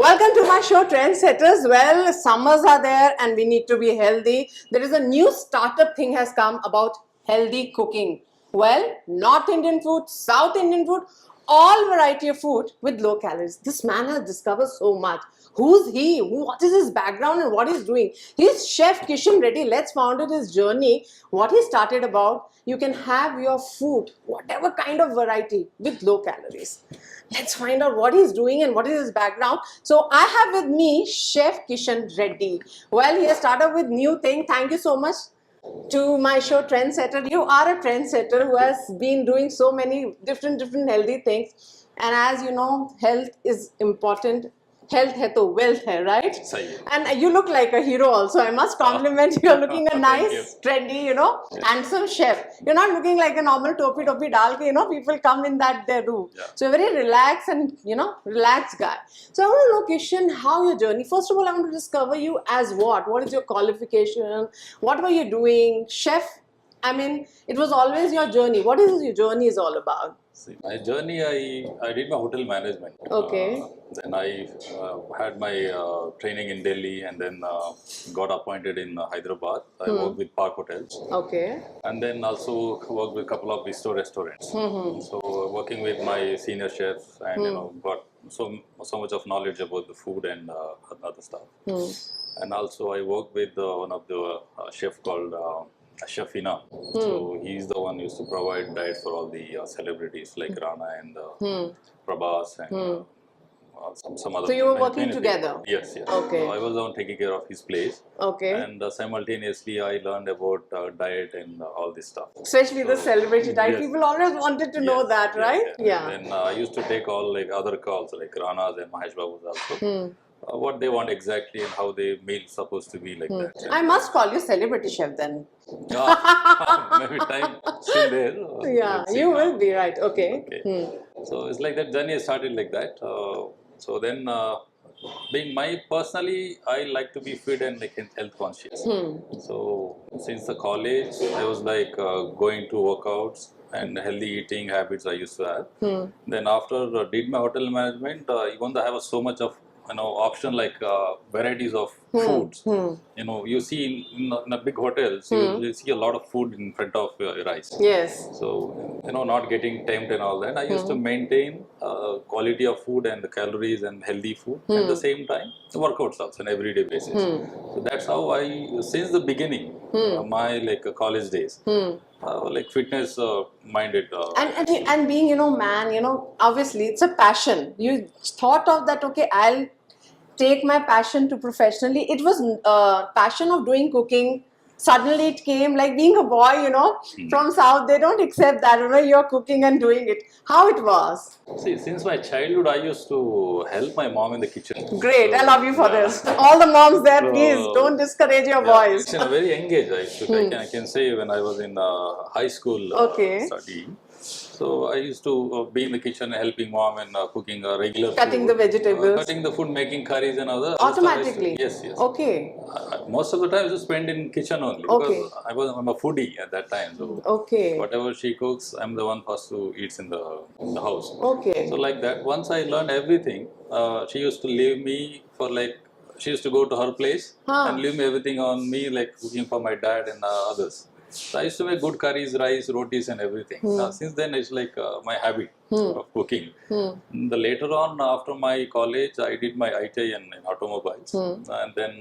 Welcome to my show, Trendsetters. Well, summers are there and we need to be healthy. There is a new startup thing has come about healthy cooking. Well, North Indian food, South Indian food, all variety of food with low calories. This man has discovered so much. Who's he? What is his background and what he's doing? He's Chef Kishan Reddy. Let's find out his journey, what he started about. You can have your food, whatever kind of variety, with low calories. Let's find out what he's doing and what is his background. So I have with me Chef Kishan Reddy. Well, he has started with new thing. Thank you so much to my show Trendsetter. You are a trendsetter who has been doing so many different healthy things. And as you know, health is important. Health hai to wealth hai, right? Sahi. And you look like a hero also. I must compliment you. You're looking a Thank nice, trendy, handsome chef. You're not looking like a normal topi dal ke, people come in that they do. Yeah. So you're very relaxed and, relaxed guy. So I want to know, Kishan, how your journey. First of all, I want to discover you as what? What is your qualification? What were you doing? Chef? I mean, it was always your journey. What is your journey is all about? See, my journey, I did my hotel management. Okay. Then I had my training in Delhi and then got appointed in Hyderabad. I worked with Park Hotels. Okay. And then also worked with a couple of bistro restaurants. So working with my senior chefs and got so much of knowledge about the food and other stuff. And also I worked with one of the chef called Chef Ina. So he's the one who used to provide diet for all the celebrities like Rana and Prabhas and some other. So you were many- working many together? people. Yes, yes. Okay. So I was the one taking care of his place. Okay. And simultaneously I learned about diet and all this stuff. Especially the celebrity type. yes. People always wanted to know Yes, that, yes, right? yes. Yeah. And then I used to take all like other calls like Rana's and Mahesh Babu's also. What they want exactly and how their meal is supposed to be like that. I must call you celebrity chef then. Maybe time still there. Yeah, Let's see you now. will be right. Okay. Okay. So it's like that journey started like that. So then, being my personally, I like to be fit and like health conscious. So since the college, I was like going to workouts and healthy eating habits I used to have. Then after did my hotel management, even though I have so much of option like varieties of foods. You see in a big hotels, you see a lot of food in front of your eyes. Yes. So, not getting tempted and all that. I used to maintain quality of food and the calories and healthy food. At the same time, workouts also on everyday basis. So that's how I, since the beginning, my like college days, like fitness minded. And being, man, obviously it's a passion. You thought of that, okay, I'll take my passion to professionally. It was passion of doing cooking. Suddenly it came like being a boy, from South, they don't accept that, you're cooking and doing it. How it was? See, since my childhood, I used to help my mom in the kitchen. Great, I So, love you for yeah. this. All the moms there, So, please don't discourage your Yeah, boys. it's in a very young age. I can say when I was in high school Okay. studying. So I used to be in the kitchen helping mom and cooking regular Cutting food. the vegetables. Cutting the food, making curries and other Automatically? Yes, yes. Okay. Most of the time I used to spend in kitchen only because Okay. I'm a foodie at that time. So Okay. whatever she cooks, I'm the one first who eats in the house. Okay. So like that, once I learned everything, she used to leave me for like, she used to go to her place and leave me everything on me, like cooking for my dad and others. So I used to make good curries, rice, rotis and everything. Since then, it's like my habit of cooking. The later on, after my college, I did my ITI in automobiles. And then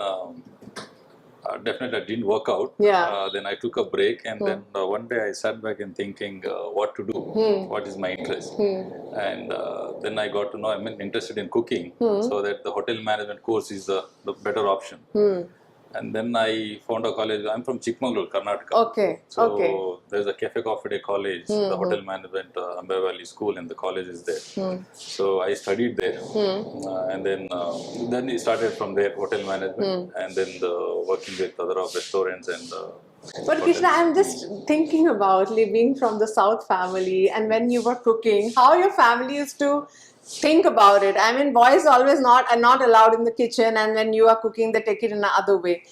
definitely I didn't work out. Yeah. Then I took a break and then one day I sat back and thinking what to do, what is my interest. And then I got to know I'm interested in cooking, so that the hotel management course is the better option. And then I found a college. I'm from Chikmagalur, Karnataka. Okay. So Okay. there's a Cafe Coffee Day college, the hotel management, Amber Valley School, and the college is there. So I studied there, and then it started from there, hotel management, and then working with other restaurants and. But Krishna, I'm just thinking about being from the South family, and when you were cooking, how your family used to think about it. I mean, boys always are not allowed in the kitchen, and when you are cooking, they take it in another way.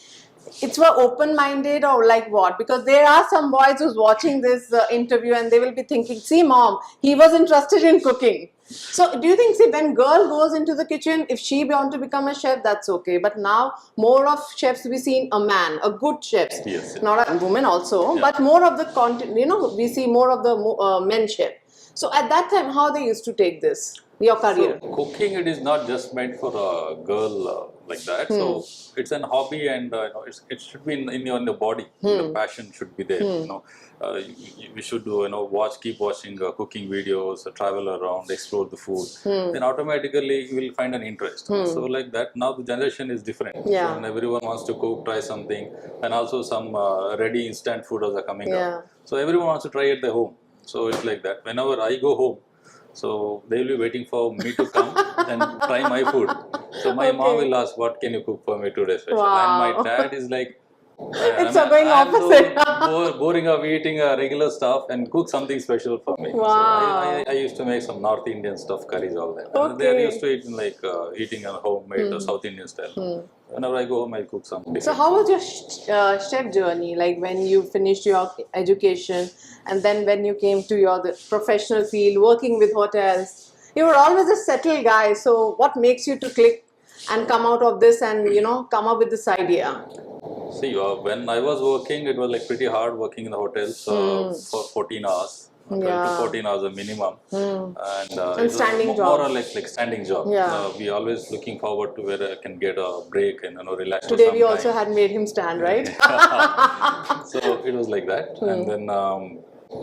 it's for open-minded or like what? Because there are some boys who's watching this interview and they will be thinking, see mom, he was interested in cooking. So do you think, see, when girl goes into the kitchen, if she want to become a chef, that's okay. But now more of chefs we see a man, a good chef, Yes. not a woman also, Yeah. but more of the content, we see more of the men chef. So at that time, how they used to take this, your career? So cooking, it is not just meant for a girl like that. So it's an hobby, and it should be in your body. The passion should be there. We should do keep watching cooking videos, travel around, explore the food. Then automatically you will find an interest. So like that, now the generation is different. Yeah. So, and everyone wants to cook, try something, and also some ready instant food are coming Yeah. up. So everyone wants to try at their home. So it's like that. Whenever I go home, so they will be waiting for me to come and try my food. So my mom will ask, "What can you cook for me today, special?" And Wow. my dad is like, It's going opposite. boring of eating regular stuff and cook something special for me." So Wow. I used to make some North Indian stuff, curries, all that. And they are Okay. used to eating eating a homemade South Indian style. Whenever I go home, I cook some. So different how food. was your chef journey? Like when you finished your education and then when you came to the professional field, working with hotels, you were always a settled guy. So what makes you to click and come out of this and come up with this idea? See, when I was working, it was like pretty hard working in the hotels for 14 hours. 12 to Yeah. 14 hours a minimum, and it was standing more job. or less like standing job. Yeah. We always looking forward to where I can get a break and relax. Today for some we also time. had made him stand, right? So it was like that, and then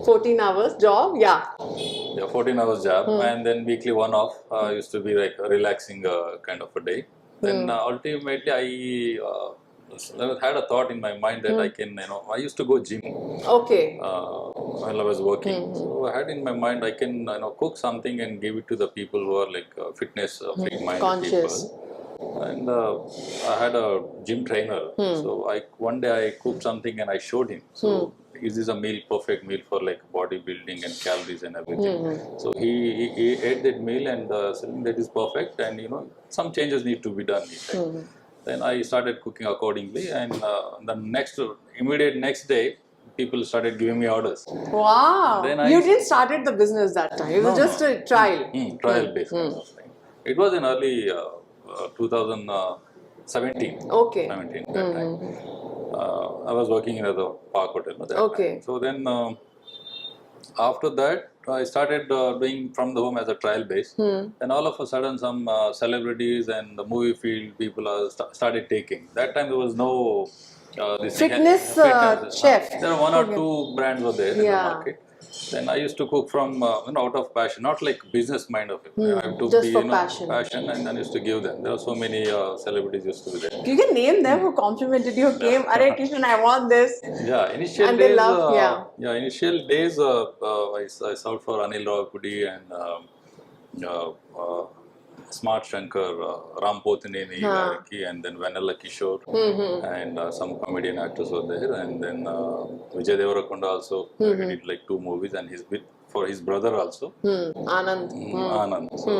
14 hours job, yeah. 14 hours job, and then weekly one off used to be like a relaxing kind of a day. Then ultimately I had a thought in my mind that I can, I used to go gym Okay. while I was working. So I had in my mind I can, cook something and give it to the people who are like fitness freak-minded Conscious. people. And I had a gym trainer. So one day I cooked something and I showed him. So is this a meal, perfect meal for like bodybuilding and calories and everything? So he ate that meal and said that is perfect, and some changes need to be done. He said. Then I started cooking accordingly, and the immediate next day, people started giving me orders. Wow. Then You didn't started the business that time. It was just a trial. Trial based kind of thing. It was in early 2017. Okay. 17 that time. I was working in the Park Hotel at that Okay. time. So then after that, I started doing from the home as a trial base. Then all of a sudden, some celebrities and the movie field people started taking. That time there was no this Fitness, chef. There were one or two brands were there in the Yeah. market. Then I used to cook from out of passion, not like business mind of it. I have to Just be for passion. and then used to give them. There were so many celebrities used to be there. You can name them who complimented you. Came, Arey Kishan, I want this. Yeah, initial And they days. love, yeah. Initial days. I served for Anil Rawapudi and Smart Shankar, Ram Potineni, and then Vanilla Kishore, and some comedian actors were there, and then Vijay Deverakonda also. He did like 2 movies, and for his brother also. Anand. Anand. So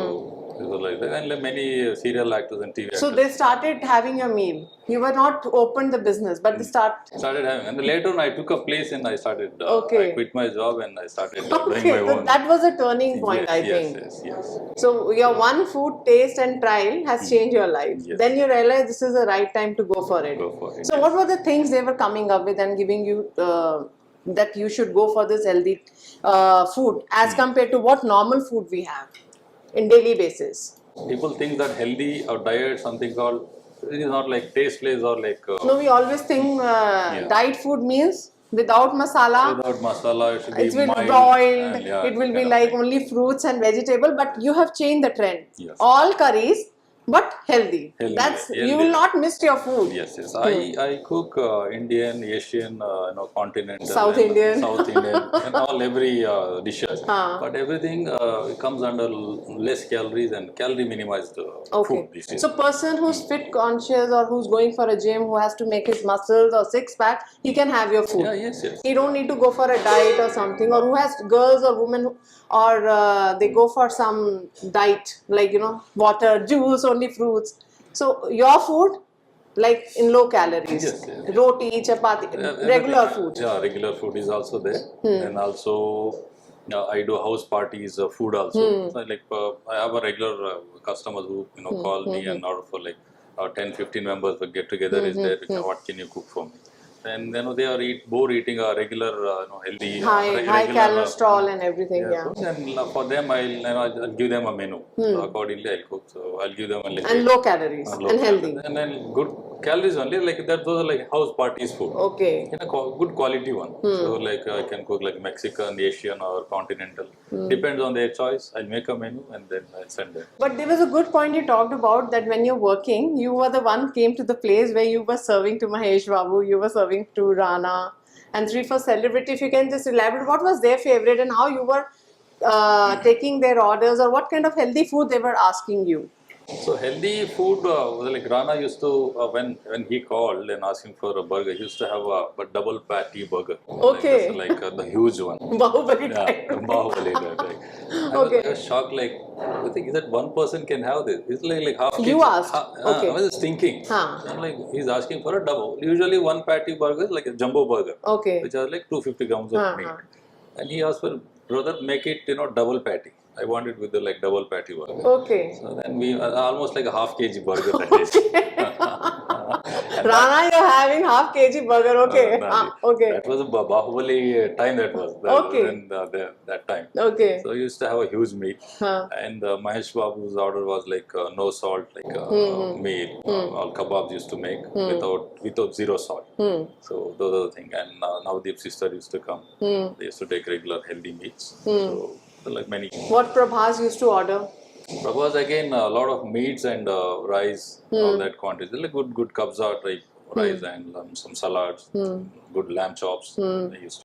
it was like that, and like many serial actors and TV So actors they started having a meal. You were not opened the business, but they started having. And then later on, I took a place and I started. Okay. I quit my job and I started doing Okay, my so own. that was a turning point, I think. Yes. So your one food taste and trial has changed your life. Yes. Then you realize this is the right time to go for it. Go for it, So what were the things they were coming up with and giving you that you should go for this healthy food as compared to what normal food we have in daily basis? People think that healthy or diet something called it is not like tasteless or like No, we always think diet food means without masala. without masala. It should be It will be mild boiled. and, yeah, It will be kind of like thing. only fruits and vegetable. But you have changed the trend. Yes. All curries, but healthy. Healthy, That's healthy. you will not miss your food. Yes. I cook Indian, Asian, continental, South and Indian. South Indian, and every dishes. But everything comes under less calories and calorie minimized food these days. So person who's fit conscious or who's going for a gym who has to make his muscles or six pack, he can have your food. Yeah, yes. He don't need to go for a diet or something, or who has girls or women or they go for some diet like water, juice, only fruits. So your food like in low calories. Yes, yes. Roti, chapati, regular food. Yeah, regular food is also there, and also I do house parties, food also. So like I have a regular customers who call me and order for like 10-15 members will get together. Is there? What can you cook for me? And they are eating a regular healthy High regular cholesterol and everything. yeah, Yeah. food. And for them I'll give them a menu. So accordingly I'll cook. So I'll give them a little And low calories low and healthy. calories. And then good calories only, like that. Those are like house parties food. Okay. Good quality one. So like I can cook like Mexican, Asian, or continental. Depends on their choice. I'll make a menu and then I'll send them. But there was a good point you talked about that when you're working, you were the one came to the place where you were serving to Mahesh Babu, you were serving to Rana, and 3 for Celebrity. If you can just elaborate, what was their favorite and how you were taking their orders, or what kind of healthy food they were asking you? So healthy food, like Rana used to, when he called and asking for a burger, he used to have a double patty burger. Okay. Like the huge one. Bahubali Yeah, type. Bahubali that. Like, I was shocked. Like, I think that one person can have this. It's like half. You kg. asked? Okay. I was just thinking. Huh. I'm like, he's asking for a double. Usually one patty burger is like a jumbo burger, Okay. which are like 250 grams of meat. And he asked for, brother, make it double patty. I want it with the like double patty burger. Okay. So then we almost like a half kg burger that is. Rana, you're having half kg burger. Okay. Okay. That was a Bahubali time. That was Okay. that time. Okay. So he used to have a huge meat, Huh. and Mahesh Babu's order was like no salt, like meal. All kebabs used to make without zero salt. So those are the things. And Navdeep's sister used to come. They used to take regular healthy meats. So like many. What Prabhas used to order? Prabhas again a lot of meats and rice, all that quantity. Like good kabza type rice and some salads, good lamb chops. They used to